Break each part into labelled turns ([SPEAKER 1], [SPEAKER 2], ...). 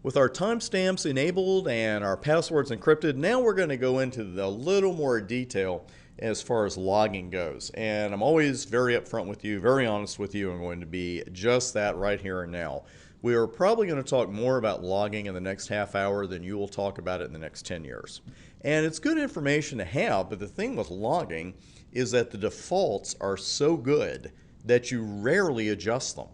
[SPEAKER 1] With our timestamps enabled and our passwords encrypted, now we're going to go into a little more detail as far as logging goes. And I'm always very upfront with you, very honest with you. I'm going to be just that right here and now. We are probably going to talk more about logging in the next half hour than you will talk about it in the next 10 years. And it's good information to have, but the thing with logging is that the defaults are so good that you rarely adjust them.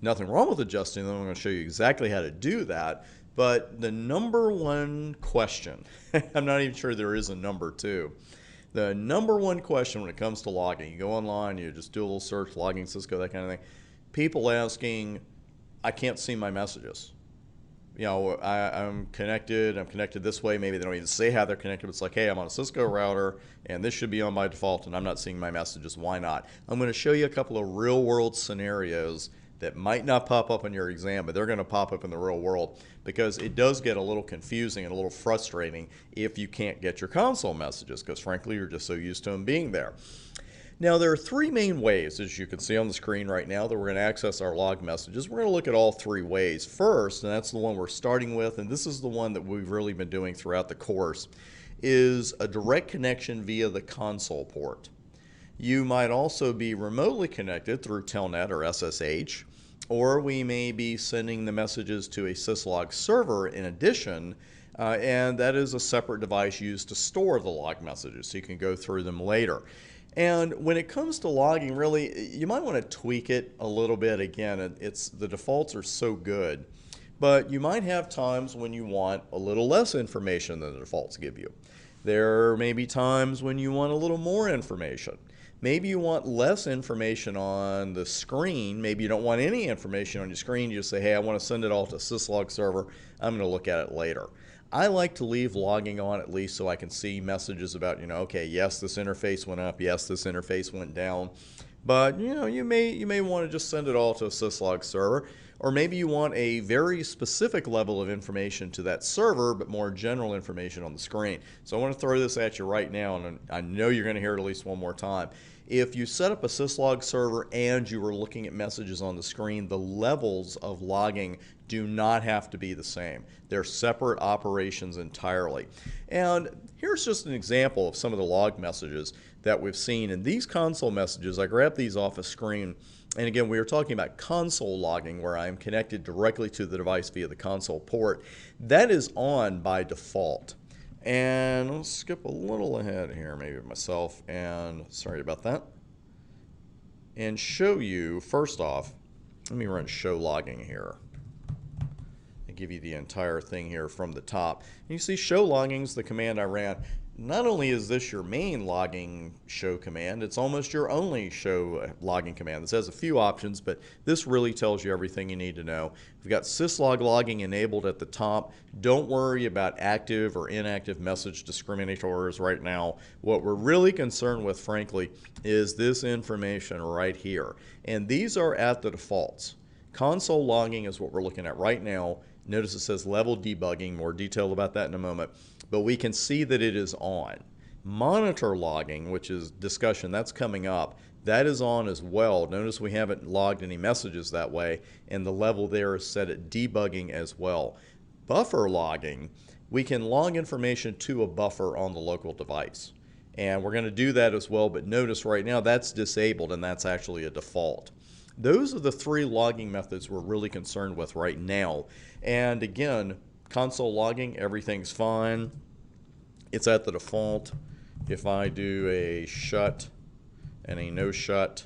[SPEAKER 1] Nothing wrong with adjusting them. I'm going to show you exactly how to do that. But the number one question, I'm not even sure there is a number two. The number one question when it comes to logging, you go online, you just do a little search, logging Cisco, that kind of thing. People asking, I can't see my messages. You know, I'm connected this way. Maybe they don't even say how they're connected. But it's like, hey, I'm on a Cisco router, and this should be on by default, and I'm not seeing my messages. Why not? I'm going to show you a couple of real-world scenarios that might not pop up in your exam, but they're going to pop up in the real world, because it does get a little confusing and a little frustrating if you can't get your console messages, because frankly, you're just so used to them being there. Now, there are three main ways, as you can see on the screen right now, that we're going to access our log messages. We're going to look at all three ways. First, and that's the one we're starting with, and this is the one that we've really been doing throughout the course, is a direct connection via the console port. You might also be remotely connected through Telnet or SSH, or we may be sending the messages to a syslog server in addition, and that is a separate device used to store the log messages, so you can go through them later. And when it comes to logging, really, you might want to tweak it a little bit. Again, the defaults are so good, but you might have times when you want a little less information than the defaults give you. There may be times when you want a little more information. Maybe you want less information on the screen. Maybe you don't want any information on your screen. You just say, hey, I want to send it all to a syslog server. I'm going to look at it later. I like to leave logging on at least so I can see messages about, okay, yes, this interface went up. Yes, this interface went down. But, you may want to just send it all to a syslog server. Or maybe you want a very specific level of information to that server, but more general information on the screen. So I want to throw this at you right now, and I know you're going to hear it at least one more time. If you set up a syslog server and you were looking at messages on the screen, the levels of logging do not have to be the same. They're separate operations entirely. And here's just an example of some of the log messages that we've seen. In these console messages, I grabbed these off a screen. And again, we were talking about console logging, where I'm connected directly to the device via the console port. That is on by default. And I'll skip a little ahead here, maybe myself, and sorry about that. And show you, first off, let me run show logging here. And give you the entire thing here from the top. And you see show logging is the command I ran. Not only is this your main logging show command, it's almost your only show logging command. This has a few options, but this really tells you everything you need to know. We've got syslog logging enabled at the top. Don't worry about active or inactive message discriminators right now. What we're really concerned with, frankly, is this information right here. And these are at the defaults. Console logging is what we're looking at right now. Notice it says level debugging, more detail about that in a moment, but we can see that it is on. Monitor logging, which is discussion, that's coming up, that is on as well. Notice we haven't logged any messages that way, and the level there is set at debugging as well. Buffer logging, we can log information to a buffer on the local device. And we're going to do that as well, but notice right now that's disabled, and that's actually a default. Those are the three logging methods we're really concerned with right now. And again, console logging, everything's fine. It's at the default. If I do a shut and a no shut,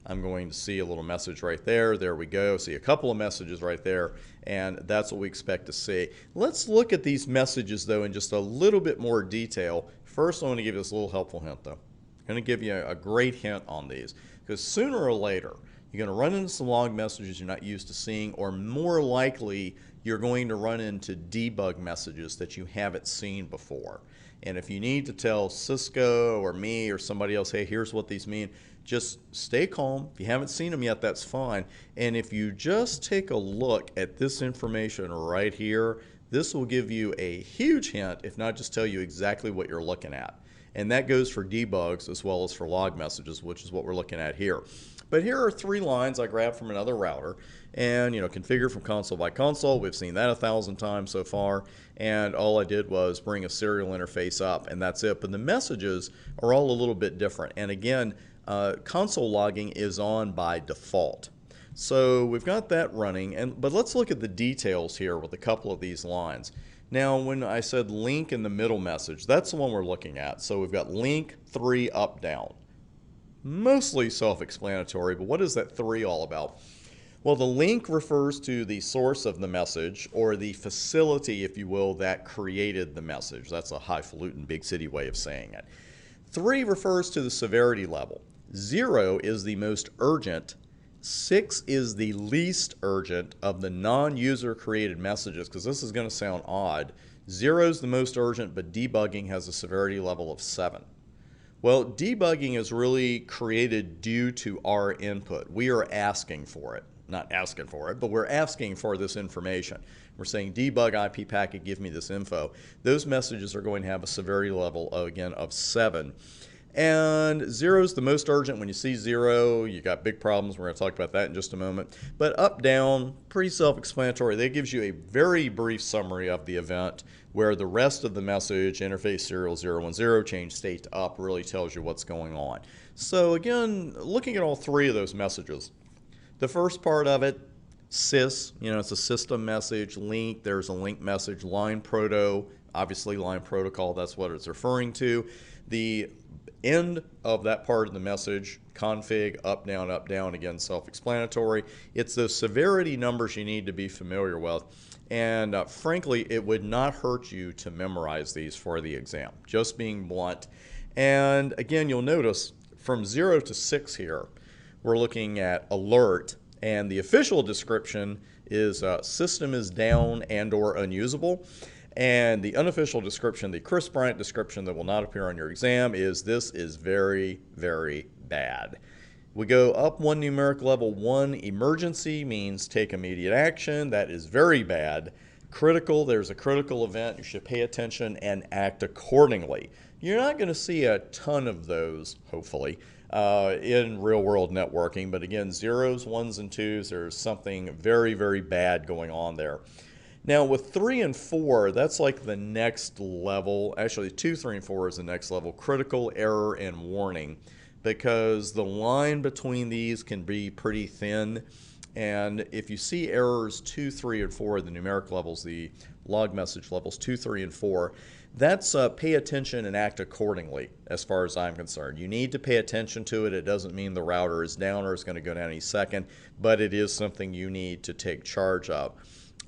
[SPEAKER 1] I'm going to see a little message right there. There we go. See a couple of messages right there, and that's what we expect to see. Let's look at these messages, though, in just a little bit more detail. First, I want to give you this little helpful hint, though. I'm going to give you a great hint on these, because sooner or later, you're going to run into some log messages you're not used to seeing, or more likely, you're going to run into debug messages that you haven't seen before. And if you need to tell Cisco or me or somebody else, hey, here's what these mean, just stay calm. If you haven't seen them yet, that's fine. And if you just take a look at this information right here, this will give you a huge hint, if not just tell you exactly what you're looking at. And that goes for debugs as well as for log messages, which is what we're looking at here. But here are 3 lines I grabbed from another router and, configure from console by console. We've seen that 1,000 times so far. And all I did was bring a serial interface up, and that's it. But the messages are all a little bit different. And again, console logging is on by default. So we've got that running, but let's look at the details here with a couple of these lines. Now, when I said link in the middle message, that's the one we're looking at. So we've got link 3 up down. Mostly self-explanatory, but what is that 3 all about? Well, the link refers to the source of the message, or the facility, if you will, that created the message. That's a highfalutin big city way of saying it. 3 refers to the severity level. 0 is the most urgent. 6 is the least urgent of the non-user created messages, because this is going to sound odd. 0 is the most urgent, but debugging has a severity level of 7. Well, debugging is really created due to our input. We are asking for it. Not asking for it, but we're asking for this information. We're saying debug IP packet, give me this info. Those messages are going to have a severity level, again, of 7. And 0 is the most urgent. When you see 0, you got big problems. We're going to talk about that in just a moment. But up, down, pretty self-explanatory. That gives you a very brief summary of the event, where the rest of the message, interface serial 010, change state to up, really tells you what's going on. So again, looking at all 3 of those messages, the first part of it, sys, it's a system message. Link, there's a link message. Line proto, obviously line protocol, that's what it's referring to. The end of that part of the message, config, up, down, again, self-explanatory. It's those severity numbers you need to be familiar with. And frankly, it would not hurt you to memorize these for the exam, just being blunt. And again, you'll notice from 0 to 6 here, we're looking at alert, and the official description is system is down and or unusable. And the unofficial description, the Chris Bryant description that will not appear on your exam, is this is very, very bad. We go up 1 numeric level. 1, emergency means take immediate action. That is very bad. Critical, there's a critical event. You should pay attention and act accordingly. You're not going to see a ton of those, hopefully, in real-world networking. But again, 0s, 1s, and 2s, there's something very, very bad going on there. Now with 3 and 4, that's like the next level. Actually, 2, 3, and 4 is the next level. Critical, error, and warning. Because the line between these can be pretty thin. And if you see errors 2, 3, and 4, the numeric levels, the log message levels 2, 3, and 4, that's pay attention and act accordingly as far as I'm concerned. You need to pay attention to it. It doesn't mean the router is down or is going to go down any second, but it is something you need to take charge of.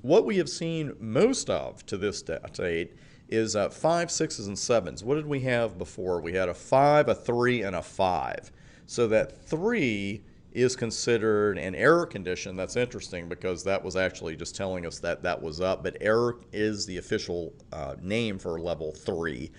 [SPEAKER 1] What we have seen most of to this date is 5, 6s, and 7s. What did we have before? We had a 5, a 3, and a 5. So that 3 is considered an error condition. That's interesting because that was actually just telling us that that was up, but error is the official name for level 3.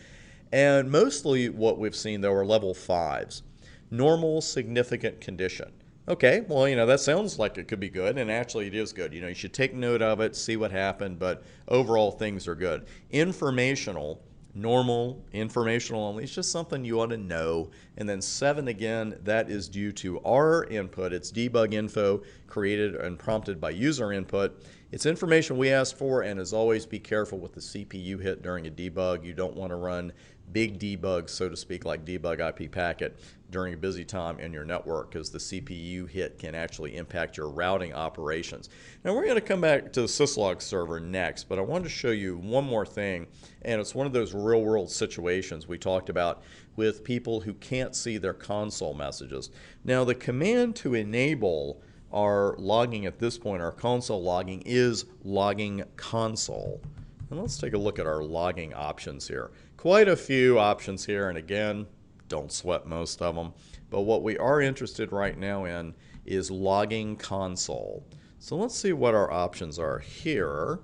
[SPEAKER 1] And mostly what we've seen, though, are level 5s. Normal significant condition. Okay, well, that sounds like it could be good, and actually it is good. You should take note of it, see what happened, but overall things are good. Informational, normal, informational only. It's just something you ought to know. And then 7, again, that is due to our input. It's debug info created and prompted by user input. It's information we asked for, and as always, be careful with the CPU hit during a debug. You don't want to run big debugs, so to speak, like debug IP packet during a busy time in your network, because the CPU hit can actually impact your routing operations. Now we're going to come back to the syslog server next, but I wanted to show you one more thing, and it's one of those real-world situations we talked about with people who can't see their console messages. Now the command to enable our logging at this point, our console logging, is logging console. And let's take a look at our logging options here. Quite a few options here, and again, don't sweat most of them. But what we are interested right now in is logging console. So let's see what our options are here.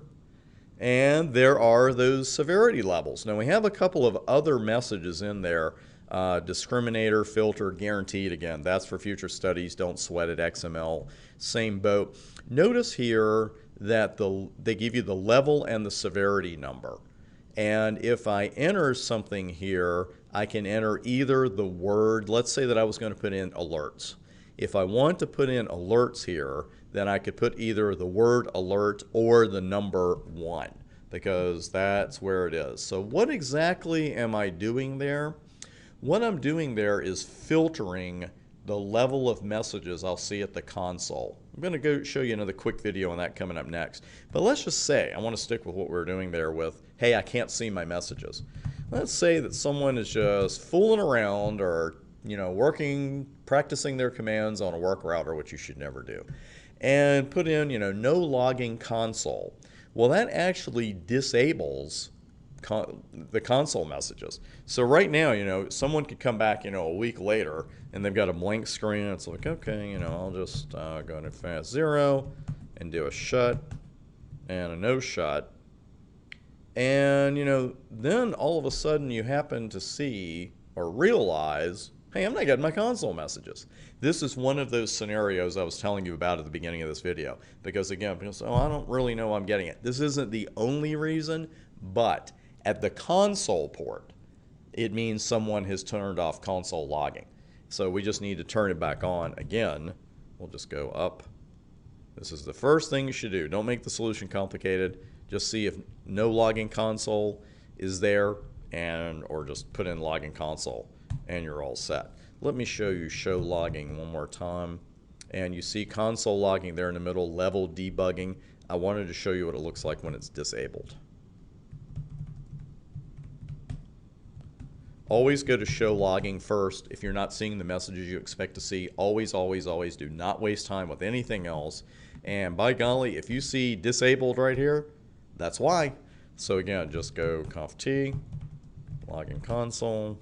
[SPEAKER 1] And there are those severity levels. Now we have a couple of other messages in there. Discriminator, filter, guaranteed. Again, that's for future studies. Don't sweat it. XML, same boat. Notice here that they give you the level and the severity number. And if I enter something here, I can enter either the word, let's say that I was going to put in alerts. If I want to put in alerts here, then I could put either the word alert or the number 1, because that's where it is. So what exactly am I doing there? What I'm doing there is filtering the level of messages I'll see at the console. I'm going to go show you another quick video on that coming up next. But let's just say, I want to stick with what we're doing there with, hey, I can't see my messages. Let's say that someone is just fooling around or, working, practicing their commands on a work router, which you should never do, and put in, no logging console. Well, that actually disables the console messages. So right now, someone could come back, a week later, and they've got a blank screen. It's like, okay, I'll just go into fast 0 and do a shut and a no shut. And, then all of a sudden you happen to see or realize, hey, I'm not getting my console messages. This is one of those scenarios I was telling you about at the beginning of this video. Because again, people say, oh, I don't really know I'm getting it. This isn't the only reason, but at the console port, it means someone has turned off console logging. So we just need to turn it back on again. We'll just go up. This is the first thing you should do. Don't make the solution complicated. Just see if no logging console is there, or just put in logging console and you're all set. Let me show you show logging one more time. And you see console logging there in the middle, level debugging. I wanted to show you what it looks like when it's disabled. Always go to show logging first. If you're not seeing the messages you expect to see, always, always, always do not waste time with anything else. And by golly, if you see disabled right here, that's why. So again, just go conf t, login console,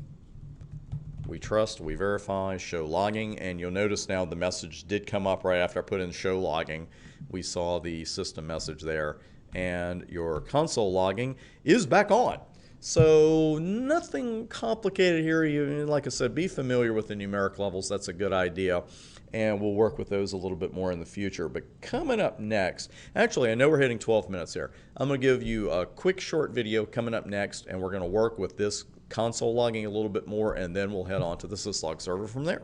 [SPEAKER 1] we trust, we verify, show logging, and you'll notice now the message did come up right after I put in show logging. We saw the system message there, and your console logging is back on. So nothing complicated here. Like I said, be familiar with the numeric levels. That's a good idea. And we'll work with those a little bit more in the future. But coming up next, actually, I know we're hitting 12 minutes here. I'm going to give you a quick short video coming up next, and we're going to work with this console logging a little bit more, and then we'll head on to the syslog server from there.